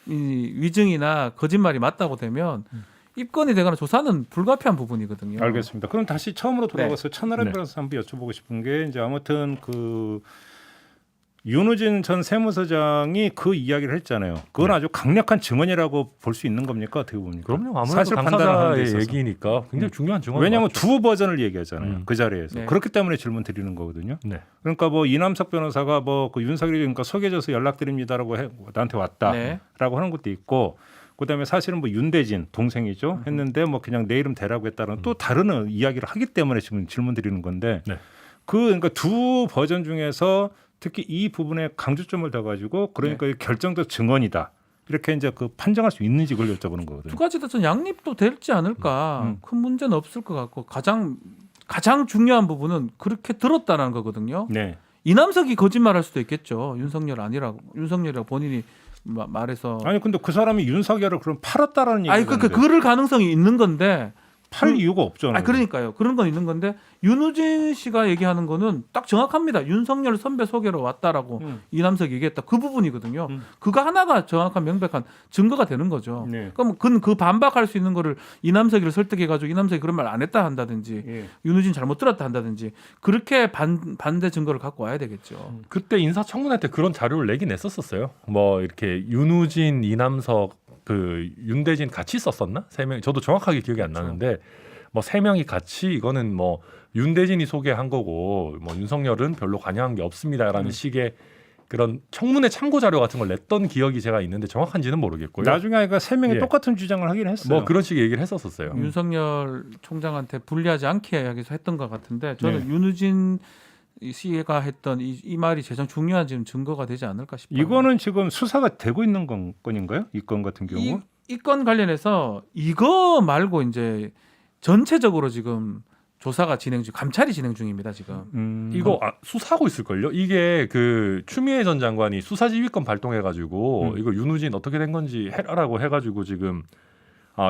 이 위증이나 거짓말이 맞다고 되면 입건이 되거나 조사는 불가피한 부분이거든요. 알겠습니다. 그럼 다시 처음으로 돌아가서 천하람 네. 변호사 한번 여쭤보고 싶은 게, 이제 아무튼 그 윤우진 전 세무서장이 그 이야기를 했잖아요. 그건 네. 아주 강력한 증언이라고 볼 수 있는 겁니까? 어떻게 봅니까? 그럼요. 아무래도 사실 판단을 하는 데 당사자의 있어서. 얘기니까 굉장히 중요한 증언. 왜냐하면 두 버전을 얘기하잖아요. 그 자리에서. 네. 그렇기 때문에 질문 드리는 거거든요. 네. 그러니까 뭐 이남석 변호사가 뭐 그 윤석열이 그러니까 속여져서 연락드립니다라고 나한테 왔다라고 네. 하는 것도 있고, 그다음에 사실은 뭐 윤대진 동생이죠 했는데 뭐 그냥 내 이름 대라고 했다는 또 다른 이야기를 하기 때문에 지금 질문 드리는 건데, 네. 그러니까 두 버전 중에서 특히 이 부분에 강조점을 둬가지고 그러니까 결정적 증언이다 이렇게 이제 그 판정할 수 있는지 그걸 여쭤보는 거거든요. 두 가지 다 좀 양립도 될지 않을까. 큰 문제는 없을 것 같고, 가장 중요한 부분은 그렇게 들었다는 거거든요. 네. 이남석이 거짓말할 수도 있겠죠. 윤석열이라고 본인이 말해서. 아니 근데 그 사람이 윤석열을 그럼 팔았다라는 얘기가 아니 그럴 가능성이 있는 건데. 팔 이유가 없잖아요. 아 그러니까요. 그런 건 있는 건데 윤우진 씨가 얘기하는 거는 딱 정확합니다. 윤석열 선배 소개로 왔다라고 이남석이 얘기했다. 그 부분이거든요. 그거 하나가 정확한 명백한 증거가 되는 거죠. 네. 그럼 그 반박할 수 있는 거를 이남석이를 설득해가지고 이남석이 그런 말 안 했다 한다든지 예. 윤우진 잘못 들었다 한다든지 그렇게 반대 증거를 갖고 와야 되겠죠. 그때 인사청문회 때 그런 자료를 내긴 냈었어요. 뭐 이렇게 윤우진, 이남석, 그 윤대진 같이 썼었나? 세 명. 저도 정확하게 기억이 안 나는데 뭐 세 명이 같이 이거는 뭐 윤대진이 소개한 거고 뭐 윤석열은 별로 관여한 게 없습니다라는 식의 그런 청문회 참고 자료 같은 걸 냈던 기억이 제가 있는데 정확한지는 모르겠고요. 나중에 아이가 세 명이 예. 똑같은 주장을 하긴 했어요. 뭐 그런 식의 얘기를 했었어요. 윤석열 총장한테 불리하지 않게 하기위해서 했던 것 같은데 저는 네. 윤우진 씨가 했던 이 말이 가장 중요한 지금 증거가 되지 않을까 싶어요. 이거는 지금 수사가 되고 있는 건인가요? 이 건 같은 경우? 이 건 관련해서 이거 말고 이제 전체적으로 지금 조사가 진행 중, 감찰이 진행 중입니다 지금. 이거 수사하고 있을걸요? 이게 그 추미애 전 장관이 수사지휘권 발동해가지고 이거 윤우진 어떻게 된 건지 해라라고 해가지고 지금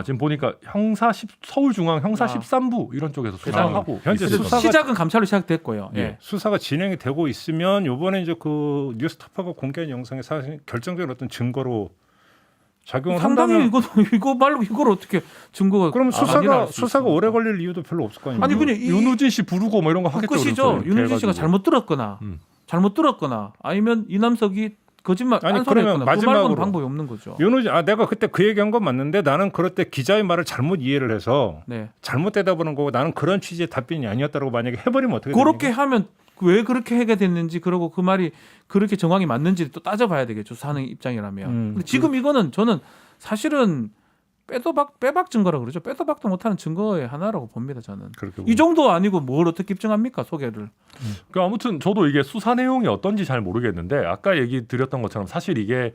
지금 보니까 서울중앙 형사 13부 이런 쪽에서 수사하고 현재 있어요. 수사가- 시작은 감찰로 시작됐고요. 예. 수사가 진행이 되고 있으면 이번에 이제 그 뉴스타파가 공개한 영상이 사실 결정적인 어떤 증거로 작용을 상당히 한다면, 이거 말고 이걸 어떻게 증거가 그럼 아니라 알 수 수사가 있습니까? 오래 걸릴 이유도 별로 없을 거 아니에요. 아니 그냥 윤우진 씨 부르고 뭐 이런 거 하겠죠. 끝이죠. 그래서 윤우진 씨가 해가지고. 잘못 들었거나 아니면 이남석이 거짓말 아니, 딴소리했거나 그러면 그 말고는 마지막으로 방법이 없는 거죠. 윤우진 내가 그때 그 얘기한 건 맞는데 나는 그럴 때 기자의 말을 잘못 이해를 해서 네. 잘못 대답하는 거고 나는 그런 취지의 답변이 아니었다고 만약에 해버리면 어떻게 그렇게 됩니까? 하면 왜 그렇게 하게 됐는지 그리고 그 말이 그렇게 정황이 맞는지 또 따져봐야 되겠죠. 사는 입장이라면. 근데 지금 이거는 저는 사실은 빼박 증거라고 그러죠. 빼도 박도 못하는 증거의 하나라고 봅니다. 저는. 그렇게 이 정도 아니고 뭘 어떻게 입증합니까? 소개를. 그 아무튼 저도 이게 수사 내용이 어떤지 잘 모르겠는데 아까 얘기 드렸던 것처럼 사실 이게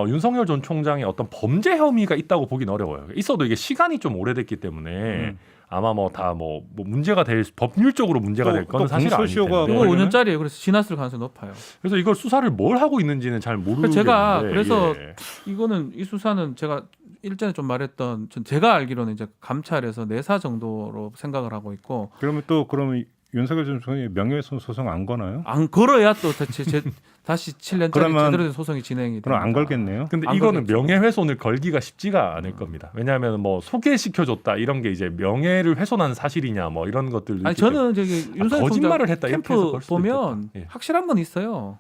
윤석열 전 총장의 어떤 범죄 혐의가 있다고 보긴 어려워요. 있어도 이게 시간이 좀 오래됐기 때문에 아마 뭐 다 뭐 문제가 될 법률적으로 문제가 될 거는 사실 아닐 공소시효가 텐데. 이거 원래는? 5년짜리예요. 그래서 지났을 가능성이 높아요. 그래서 이걸 수사를 뭘 하고 있는지는 잘 모르겠는데 제가 그래서 예. 이거는 이 수사는 제가 일전에 좀 말했던 제가 알기로는 이제 감찰에서 내사 정도로 생각을 하고 있고 그러면 또 그러면 윤석열 전 총장이 명예훼손 소송 안 거나요? 안 걸어야 또 다시 7년짜리 그러면- 제대로 된 소송이 진행이 그럼 안 됩니다. 걸겠네요. 근데 안 이거는 걸겠죠. 명예훼손을 걸기가 쉽지가 않을 겁니다. 왜냐하면 뭐 소개시켜줬다 이런 게 이제 명예를 훼손하는 사실이냐 뭐 이런 것들도 아니 있기 때문에. 저는 저기 윤석열 거짓말을 총장 했다 이렇게 해서 캠프 볼 수도 보면 있겠다. 예. 확실한 건 있어요.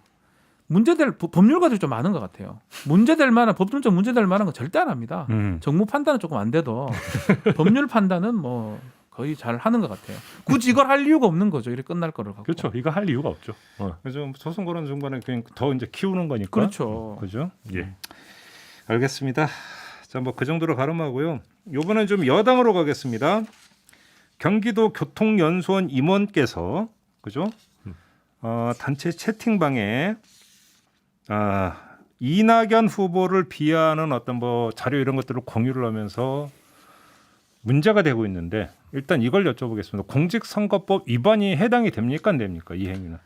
문제될 법률가들이 좀 많은 것 같아요. 문제될 만한 법률적 문제될 만한 건 절대 안 합니다. 정무 판단은 조금 안 돼도 법률 판단은 뭐 거의 잘 하는 것 같아요. 굳이 이걸 할 이유가 없는 거죠. 이렇게 끝날 거를 갖고. 그렇죠. 이거 할 이유가 없죠. 그래서 소송 거는 중간에 그냥 더 이제 키우는 거니까. 그렇죠. 그죠? 예. 알겠습니다. 자, 뭐 그 정도로 가름하고요. 이번엔 좀 여당으로 가겠습니다. 경기도 교통연수원 임원께서 그죠? 단체 채팅방에 이낙연 후보를 비하하는 어떤 뭐 자료 이런 것들을 공유를 하면서 문제가 되고 있는데 일단 이걸 여쭤보겠습니다. 공직선거법 위반이 해당이 됩니까 안 됩니까? 이 행위는.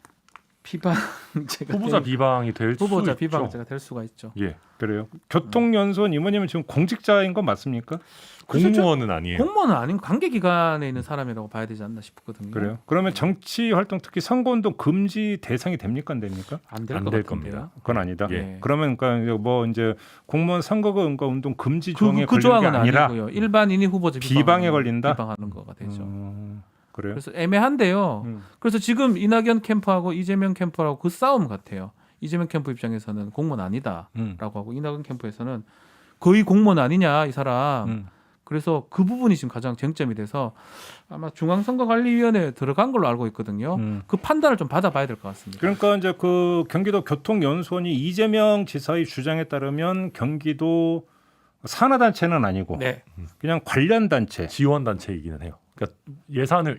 비방제가 후보자 비방이 될 후보자 수 있죠. 비방제가 될 수가 있죠. 예. 그래요. 교통연수원 임원님은 지금 공직자인 건 맞습니까? 공무원은 아니에요. 공무원은 아닌 관계 기관에 있는 사람이라고 봐야 되지 않나 싶거든요. 그래요. 그러면 정치 활동 특히 선거운동 금지 대상이 됩니까 안 됩니까? 안 될 안 것 될 같은데요. 겁니다. 그건 아니다. 예. 그러면 그러니까 뭐 이제 공무원 선거가 운동 금지 그 조항에 걸리는 게 조항은 아니라 아니고요. 일반인이 후보자 비방에 걸린다? 비방하는 거가 되죠. 그래요. 그래서 애매한데요. 음. 그래서 지금 이낙연 캠프하고 이재명 캠프하고 그 싸움 같아요. 이재명 캠프 입장에서는 공무원 아니다라고 음. 하고 이낙연 캠프에서는 거의 공무원 아니냐 이 사람. 음. 그래서 그 부분이 지금 가장 쟁점이 돼서 아마 중앙선거관리위원회에 들어간 걸로 알고 있거든요. 음. 그 판단을 좀 받아봐야 될 것 같습니다. 그러니까 이제 그 경기도 교통연수원이 이재명 지사의 주장에 따르면 경기도 산하단체는 아니고 네. 그냥 관련 단체. 지원 단체이기는 해요. 그러니까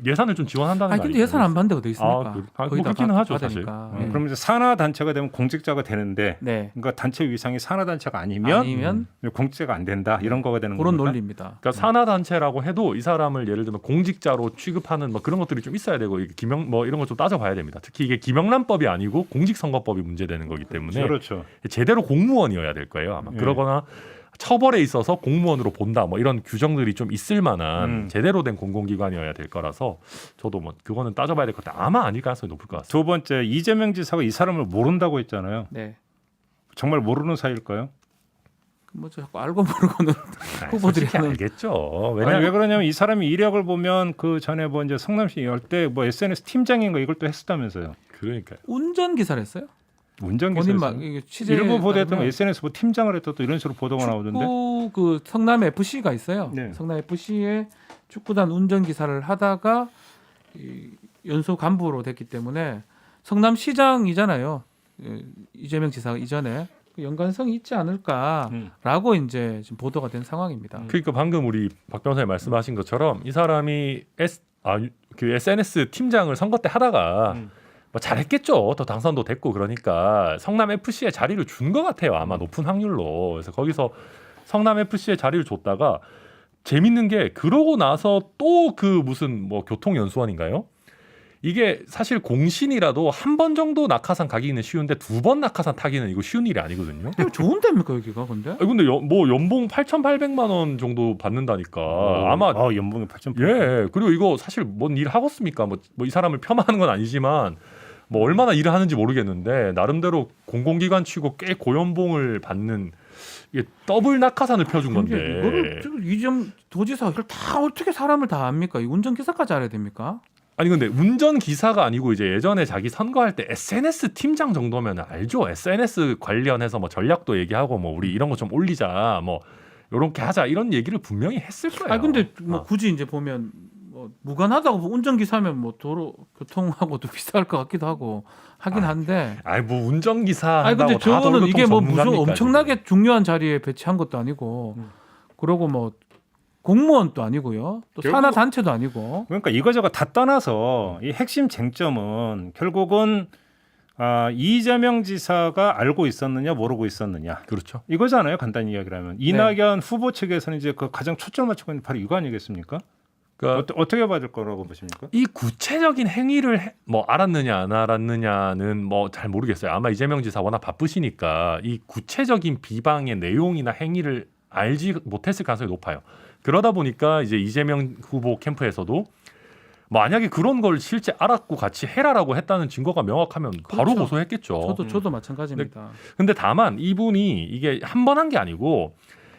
예산을 좀 지원한다는 아니 거 근데 예산 안 받는 데가 어디 있습니까? 뭐 거의 다 그렇기는 하죠, 받으니까. 사실. 네. 그러면 이제 산하단체가 되면 공직자가 되는데 네. 그러니까 단체 위상이 산하단체가 아니면 아니면 공직자가 안 된다 이런 거가 되는 그런 겁니까? 논리입니다. 그러니까 산하 단체라고 해도 이 사람을 예를 들면 공직자로 취급하는 뭐 그런 것들이 좀 있어야 되고 이게 뭐 이런 거 좀 따져봐야 됩니다. 특히 이게 김영란법이 아니고 공직선거법이 문제되는 거기 때문에 그렇죠. 제대로 공무원이어야 될 거예요 아마. 예. 그러거나 처벌에 있어서 공무원으로 본다 뭐 이런 규정들이 좀 있을 만한 제대로 된 공공기관이어야 될 거라서 저도 뭐 그거는 따져봐야 될 것 같아요. 아마 아닐 가능성이 높을 것 같습니다. 두 번째 이재명 지사가 이 사람을 모른다고 했잖아요. 네. 정말 모르는 사이일까요? 뭐 자꾸 알고 모르고는 후보들이 솔직히 하는 알겠죠. 아니, 왜냐면 왜 그러냐면 이 사람이 이력을 보면 그 전에 뭐 이제 성남시 열 때 뭐 SNS 팀장인가 이걸 또 했었다면서요. 그러니까요. 운전 기사를 했어요. 운전기사 본인 막 이게 취재 일부 보도했던 거 SNS 뭐 팀장을 했다 또 이런 식으로 보도가 나오던데. 축구 그 성남 FC가 있어요. 네. 성남 FC에 축구단 운전 기사를 하다가 이 연소 간부로 됐기 때문에 성남시장이잖아요. 이재명 지사가 이전에 그 연관성이 있지 않을까라고 이제 지금 보도가 된 상황입니다. 그러니까 방금 우리 박 변호사님 말씀하신 것처럼 이 사람이 그 SNS 팀장을 선거 때 하다가 뭐 잘했겠죠. 더 당선도 됐고 그러니까 성남 FC에 자리를 준 것 같아요. 아마 높은 확률로. 그래서 거기서 성남 FC에 자리를 줬다가 재밌는 게 그러고 나서 또 그 무슨 뭐 교통연수원인가요? 이게 사실 공신이라도 한 번 정도 낙하산 가기는 쉬운데 두 번 낙하산 타기는 이거 쉬운 일이 아니거든요. 이거 좋은 데입니까 여기가 근데? 아니, 근데 뭐 연봉 8,800만 원 정도 받는다니까 아마 연봉이 8,800. 예 그리고 이거 사실 뭔 일 하겠습니까? 뭐 이 사람을 폄하하는 건 아니지만 뭐 얼마나 일을 하는지 모르겠는데 나름대로 공공기관 치고 꽤 고연봉을 받는 이게 더블 낙하산을 펴준 건데 이거를 이점 도지사 이걸 다 어떻게 사람을 다 압니까? 이 운전 기사까지 알아야 됩니까? 아니 근데 운전 기사가 아니고 이제 예전에 자기 선거할 때 SNS 팀장 정도면 알죠. SNS 관련해서 뭐 전략도 얘기하고 뭐 우리 이런 거 좀 올리자 뭐 요렇게 하자 이런 얘기를 분명히 했을 거예요. 아 근데 뭐 굳이 이제 보면 뭐 무관하다고 운전 기사면 뭐 도로 교통하고도 비슷할 것 같기도 하고 하긴 한데. 아니 뭐 운전 기사. 아니 근데 저거는 이게 뭐 무슨 전문가입니까, 엄청나게 중요한 자리에 배치한 것도 아니고, 그러고 뭐 공무원도 아니고요, 또 결국- 산하 단체도 아니고. 그러니까 이거저거 다 떠나서 이 핵심 쟁점은 결국은 이재명 지사가 알고 있었느냐 모르고 있었느냐 그렇죠. 이거잖아요. 간단히 이야기를 하면 이낙연 후보 측에서는 이제 그 가장 초점을 맞추고 있는 바로 이거 아니겠습니까? 그러니까 어떻게 받을 거라고 보십니까? 이 구체적인 행위를 뭐 알았느냐 안 알았느냐는 뭐 잘 모르겠어요. 아마 이재명 지사 워낙 바쁘시니까 이 구체적인 비방의 내용이나 행위를 알지 못했을 가능성이 높아요. 그러다 보니까 이제 이재명 후보 캠프에서도 만약에 그런 걸 실제 알았고 같이 해라라고 했다는 증거가 명확하면 바로 그렇죠. 고소했겠죠. 저도 마찬가지입니다. 근데 다만 이분이 이게 한 번 한 게 아니고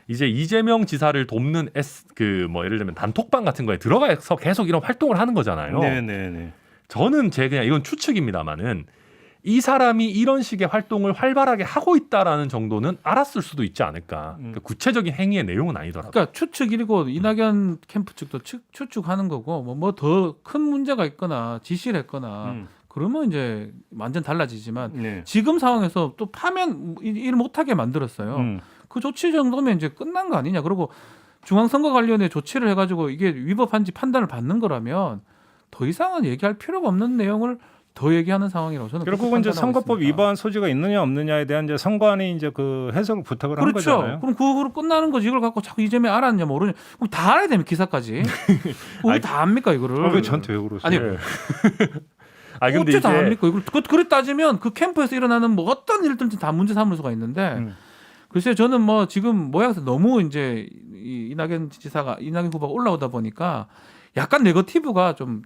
이제 이재명 지사를 돕는 예를 들면 단톡방 같은 거에 들어가서 계속 이런 활동을 하는 거잖아요. 네네네. 저는 그냥 이건 추측입니다만은 이 사람이 이런 식의 활동을 활발하게 하고 있다라는 정도는 알았을 수도 있지 않을까. 그러니까 구체적인 행위의 내용은 아니더라도. 그러니까 추측이고 이낙연 캠프 측도 추측하는 거고 뭐 더 큰 문제가 있거나 지시를 했거나 그러면 이제 완전 달라지지만 네. 지금 상황에서 또 파면 일 못하게 만들었어요. 그 조치 정도면 이제 끝난 거 아니냐. 그리고 중앙선거관리위원회 조치를 해가지고 이게 위법한지 판단을 받는 거라면 더 이상은 얘기할 필요가 없는 내용을 더 얘기하는 상황이라고 저는 결국은 이제 그렇게 판단하고 선거법 있습니다. 위반 소지가 있느냐 없느냐에 대한 이제 선관위 이제 그 해석을 부탁을 한 그렇죠. 거잖아요. 그럼 그거로 끝나는 거지. 이걸 갖고 자꾸 이재명이 알았냐 모르냐. 그럼 다 알아야 되면 기사까지. 왜 다 압니까 이거를? 왜 저한테 왜 그러세요? 아니 예. 아 근데 어째 다 이게 압니까? 이걸 그래 따지면 그 캠프에서 일어나는 뭐 어떤 일들든 다 문제 삼을 수가 있는데 글쎄요 저는 뭐 지금 모양새 너무 이제 이낙연 후보가 올라오다 보니까 약간 네거티브가 좀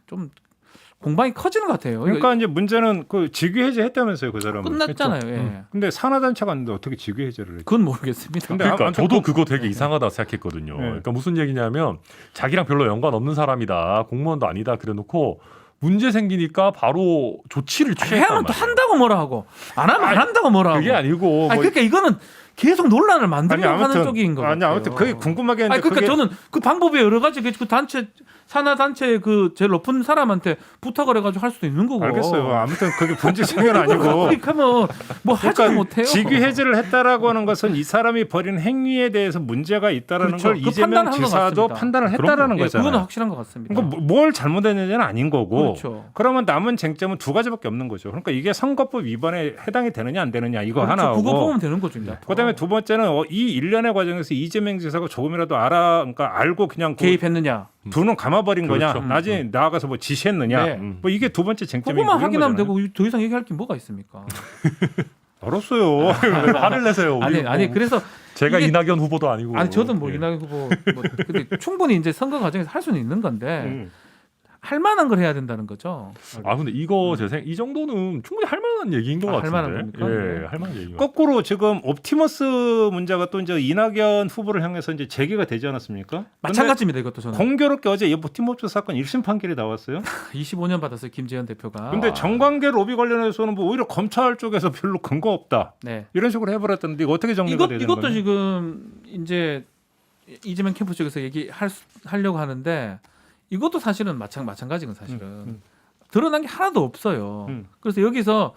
공방이 커지는 것 같아요. 그러니까 이제 문제는 그 직위 해제했다면서요, 그 사람은. 끝났잖아요. 예. 근데 산하단체가 왔는데 어떻게 직위 해제를 했죠? 그건 모르겠습니다. 근데 그러니까 아무튼 저도 그거 되게 이상하다 생각했거든요. 네. 그러니까 무슨 얘기냐면 자기랑 별로 연관 없는 사람이다, 공무원도 아니다 그래놓고 문제 생기니까 바로 조치를 취했단 하면 또 말이에요. 한다고 뭐라 하고 안 하면 안 한다고 뭐라 하고. 그게 아니고 아니, 그러니까 이거는 계속 논란을 만들려고 하는 쪽인 거 아니 같아요. 아무튼 그게 궁금하게 했는데 아니 그러니까 그게 저는 그 방법이 여러 가지 그 단체 산하 단체 그 제일 높은 사람한테 부탁을 해가지고 할 수도 있는 거고. 알겠어요. 아무튼 그게 본질적인 아니고. 그렇게 하면 뭐 하지도 못해요. 직위 해제를 했다라고 하는 것은 이 사람이 벌인 행위에 대해서 문제가 있다라는 그렇죠. 걸 그 이재명 판단한 것 지사도 같습니다. 판단을 했다라는 예, 거잖아요. 그거는 확실한 것 같습니다. 그러니까 뭘 잘못했느냐는 아닌 거고. 그렇죠. 그러면 남은 쟁점은 두 가지밖에 없는 거죠. 그러니까 이게 선거법 위반에 해당이 되느냐 안 되느냐 이거 그렇죠. 하나하고. 그거 보면 되는 거죠. 이제. 그다음에 두 번째는 이 일련의 과정에서 이재명 지사가 조금이라도 그러니까 알고 그냥 개입했느냐. 두 눈 감아버린 그렇죠. 거냐, 나중에 나아가서 뭐 지시했느냐, 네. 뭐 이게 두 번째 쟁점이 그거만 있는 확인하면 거잖아요. 되고 더 이상 얘기할 게 뭐가 있습니까? 알았어요. 왜 화를 내세요? 아니 그래서 제가 이게- 이낙연 후보도 아니고. 아니 저도 뭐 예. 이낙연 후보 뭐 근데 충분히 이제 선거 과정에서 할 수는 있는 건데 음. 할 만한 걸 해야 된다는 거죠. 아 근데 이거 이 정도는 충분히 할 만한 얘기인 것 할 같은데. 만한 겁니까? 예, 네. 할 만한 얘기인 것 거꾸로 지금 옵티머스 문제가 또 이제 이낙연 후보를 향해서 이제 제기가 되지 않았습니까? 마찬가지입니다. 이것도 저는 공교롭게 어제 이 옵티머스 사건 1심 판결이 나왔어요. 25년 받았어요. 김재현 대표가. 근데 정관계 로비 관련해서는 뭐 오히려 검찰 쪽에서 별로 근거 없다. 네. 이런 식으로 해버렸던데 이거 어떻게 정리가 되는 이것도 거예요? 지금 이제 이재명 캠프 쪽에서 하려고 하는데 이것도 사실은 마찬가지건 사실은 드러난 게 하나도 없어요. 그래서 여기서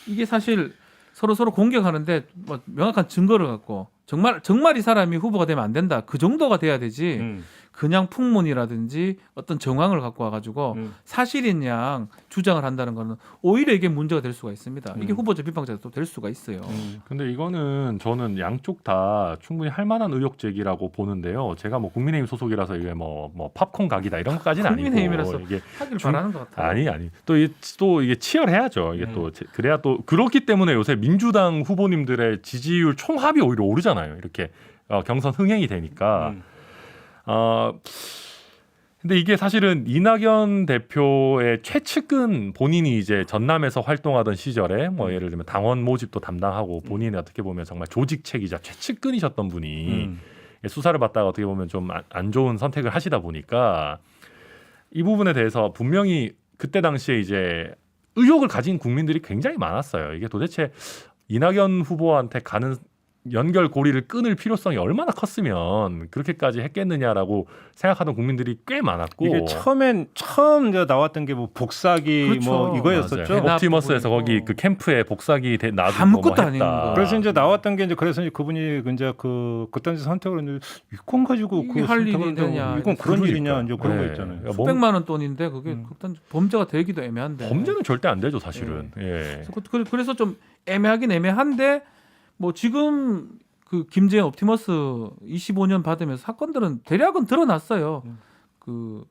이게 사실 서로 공격하는데 뭐 명확한 증거를 갖고 정말 이 사람이 후보가 되면 안 된다. 그 정도가 돼야 되지. 그냥 풍문이라든지 어떤 정황을 갖고 와가지고 사실인 양 주장을 한다는 거는 오히려 이게 문제가 될 수가 있습니다. 이게 후보자 비판자가 또 될 수가 있어요. 근데 이거는 저는 양쪽 다 충분히 할 만한 의혹 제기라고 보는데요. 제가 뭐 국민의힘 소속이라서 이게 뭐 팝콘 각이다 이런 것까지는 아니고 국민의힘이라서 이게 하길 바라는 것 같아요. 아니 또 이게 치열해야죠. 이게 또 그래야 또 그렇기 때문에 요새 민주당 후보님들의 지지율 총합이 오히려 오르잖아요. 이렇게 경선 흥행이 되니까. 근데 이게 사실은 이낙연 대표의 최측근 본인이 이제 전남에서 활동하던 시절에 뭐 예를 들면 당원 모집도 담당하고 본인이 어떻게 보면 정말 조직책이자 최측근이셨던 분이 수사를 받다가 어떻게 보면 좀 안 좋은 선택을 하시다 보니까 이 부분에 대해서 분명히 그때 당시에 이제 의혹을 가진 국민들이 굉장히 많았어요. 이게 도대체 이낙연 후보한테 가는 연결고리를 끊을 필요성이 얼마나 컸으면 그렇게까지 했겠느냐라고 생각하던 국민들이 꽤 많았고 이게 처음 이제 나왔던 게 뭐 복사기 그렇죠. 뭐 이거였었죠. 맞아요. 옵티머스에서 부분이고. 거기 그 캠프에 복사기 놔두고 아무것도 뭐 아닌 했다. 거. 그래서 이제 나왔던 게 이제 그래서 이제 그분이 이제 그딴 선택을 했는데 이건 가지고 이게 그 할 선택을 일이 되냐. 한다고 이건 그런 일이냐 그러니까. 이제 그런 네. 거 있잖아요. 뭐 수백만 원 돈인데 그게 극단 범죄가 되기도 애매한데. 범죄는 절대 안 되죠, 사실은. 예. 그래서 좀 애매하긴 애매한데 뭐 지금 그 김재현 옵티머스 25년 받으면서 사건들은 대략은 드러났어요. 그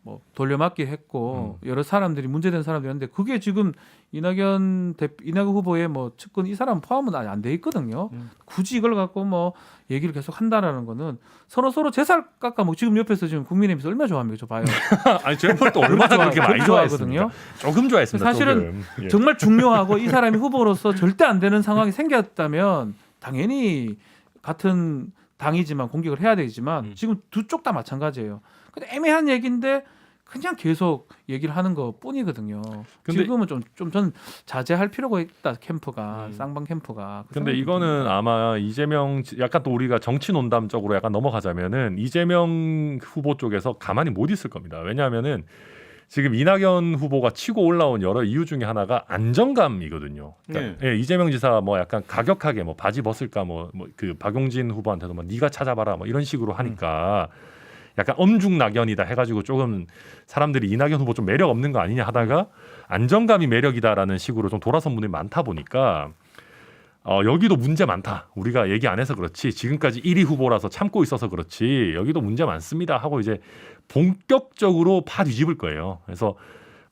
뭐 돌려막기 했고 여러 사람들이 문제된 사람들이었는데 그게 지금 이낙연 후보의 뭐 측근 이 사람 포함은 안 돼 있거든요. 굳이 이걸 갖고 뭐 얘기를 계속 한다라는 거는 서로 제살 깎아 뭐 지금 옆에서 지금 국민의힘에서 얼마나 좋아합니까? 저 봐요. 아니 제가 또 얼마나 그렇게 많이 좋아했거든요. 조금 좋아했습니다. 사실은 조금. 예. 정말 중요하고 이 사람이 후보로서 절대 안 되는 상황이 생겼다면 당연히 같은 당이지만 공격을 해야 되지만 지금 두 쪽 다 마찬가지예요. 근데 애매한 얘기인데 그냥 계속 얘기를 하는 것 뿐이거든요. 근데 지금은 좀 전 자제할 필요가 있다 캠프가 쌍방 캠프가. 근데 이거는 아마 이재명 약간 또 우리가 정치 논담적으로 약간 넘어가자면은 이재명 후보 쪽에서 가만히 못 있을 겁니다. 왜냐하면은 지금 이낙연 후보가 치고 올라온 여러 이유 중에 하나가 안정감이거든요. 그러니까 예, 이재명 지사 뭐 약간 가격하게 뭐 바지 벗을까 뭐 그 박용진 후보한테도 뭐 네가 찾아봐라 뭐 이런 식으로 하니까 약간 엄중낙연이다 해가지고 조금 사람들이 이낙연 후보 좀 매력 없는 거 아니냐 하다가 안정감이 매력이다라는 식으로 좀 돌아선 분들이 많다 보니까 여기도 문제 많다. 우리가 얘기 안 해서 그렇지 지금까지 1위 후보라서 참고 있어서 그렇지 여기도 문제 많습니다 하고 이제 본격적으로 파 뒤집을 거예요. 그래서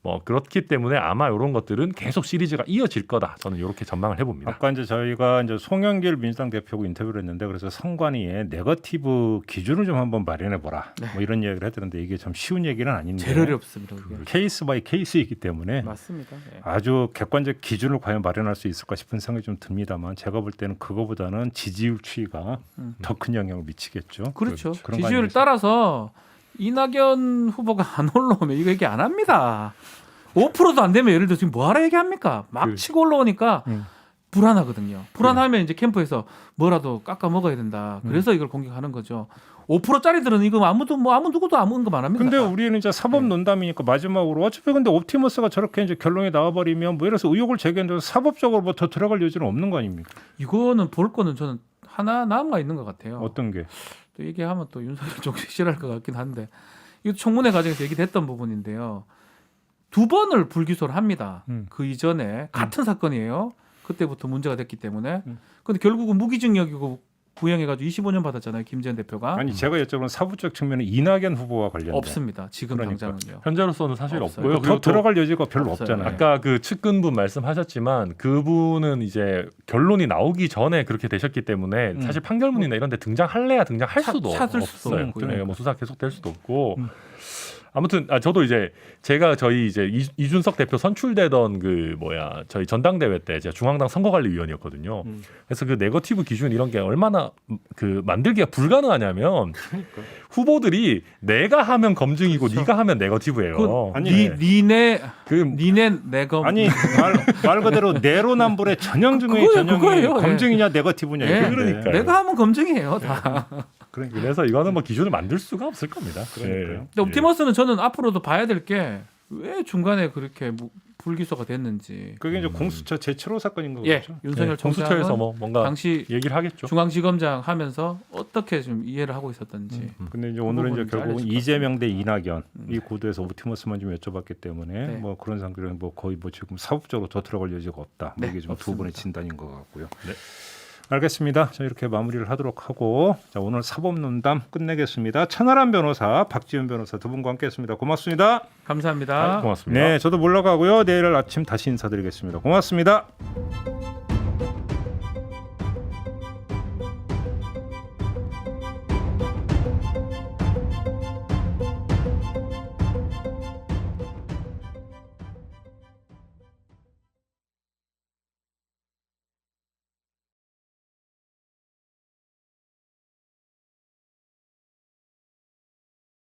뭐 그렇기 때문에 아마 이런 것들은 계속 시리즈가 이어질 거다. 저는 이렇게 전망을 해봅니다. 아까 이제 저희가 이제 송영길 민주당 대표하고 인터뷰를 했는데 그래서 선관위에 네거티브 기준을 좀 한번 마련해 보라. 뭐 이런 얘기를 했는데 이게 참 쉬운 얘기는 아닌데 제일 어렵습니다. 그게. 케이스 바이 케이스이기 때문에 맞습니다. 예. 아주 객관적 기준을 과연 마련할 수 있을까 싶은 생각이 좀 듭니다만 제가 볼 때는 그거보다는 지지율 추이가 더 큰 영향을 미치겠죠. 그렇죠. 그런 거 지지율 아니겠어요? 따라서 이낙연 후보가 안 올라오면 이거 얘기 안 합니다. 5%도 안 되면 예를 들어 지금 뭐하러 얘기합니까? 막 치고 올라오니까 불안하거든요. 불안하면 이제 캠프에서 뭐라도 깎아 먹어야 된다. 그래서 이걸 공격하는 거죠. 5%짜리들은 이거 아무 누구도 아무 언급 안 합니다. 근데 우리는 이제 사법 논담이니까 마지막으로 어차피 근데 옵티머스가 저렇게 이제 결론이 나와버리면 뭐 이래서 의혹을 제기했는데 사법적으로 뭐 더 들어갈 여지는 없는 거 아닙니까? 이거는 볼 거는 저는 하나 남아 있는 것 같아요. 어떤 게? 또 얘기하면 또 윤석열 좀 싫어할 것 같긴 한데 이거 청문회 과정에서 얘기됐던 부분인데요. 2번을 불기소를 합니다. 그 이전에 같은 사건이에요. 그때부터 문제가 됐기 때문에. 근데 결국은 무기징역이고 구형해가지고 25년 받았잖아요. 김재현 대표가. 아니 제가 여쭤보는 사부적 측면은 이낙연 후보와 관련된 없습니다. 지금 그러니까. 당장은요. 현재로서는 사실 없어요. 없고요. 더 그리고 또 들어갈 여지가 별로 없어요. 없잖아요. 아까 그 측근분 말씀하셨지만 그분은 이제 결론이 나오기 전에 그렇게 되셨기 때문에 사실 판결문이나 이런 데 등장할래야 등장할 수도 찾을 수도 없어요. 없고요. 네, 뭐 수사 계속될 수도 없고 아무튼 저도 이제 제가 저희 이제 이준석 대표 선출되던 저희 전당대회 때 제가 중앙당 선거관리위원이었거든요. 그래서 그 네거티브 기준 이런 게 얼마나 만들기가 불가능하냐면 후보들이 내가 하면 검증이고 그렇죠. 네가 하면 네거티브예요. 아니, 니네 내검 아니 말 그대로 내로남불의 전형 중의 전형이 그거예요. 검증이냐 네거티브냐 예. 이건데. 그러니까요. 내가 하면 검증이에요 다. 그래서 이거는 뭐 기준을 만들 수가 없을 겁니다. 그러니까요. 근데 옵티머스는 저는 앞으로도 봐야 될 게 왜 중간에 그렇게 불기소가 됐는지. 그게 이제 공수처 제7호 사건인 거죠. 예, 윤석열 공수처에서 총장은 뭐 뭔가 당시 얘기를 하겠죠. 중앙지검장 하면서 어떻게 좀 이해를 하고 있었던지. 근데 이제 오늘은 이제 부분은 결국은 알려질 것 이재명 대 이낙연 이 구도에서 옵티머스만 좀 여쭤봤기 때문에 네. 뭐 그런 상들은 뭐 거의 뭐 지금 사법적으로 더 들어갈 여지가 없다. 뭐 네, 이게 좀 두 없습니다. 번의 진단인 것 같고요. 네. 알겠습니다. 자 이렇게 마무리를 하도록 하고 자 오늘 사법논담 끝내겠습니다. 천하람 변호사, 박지훈 변호사 두 분과 함께했습니다. 고맙습니다. 감사합니다. 고맙습니다. 네, 저도 물러가고요. 내일 아침 다시 인사드리겠습니다. 고맙습니다.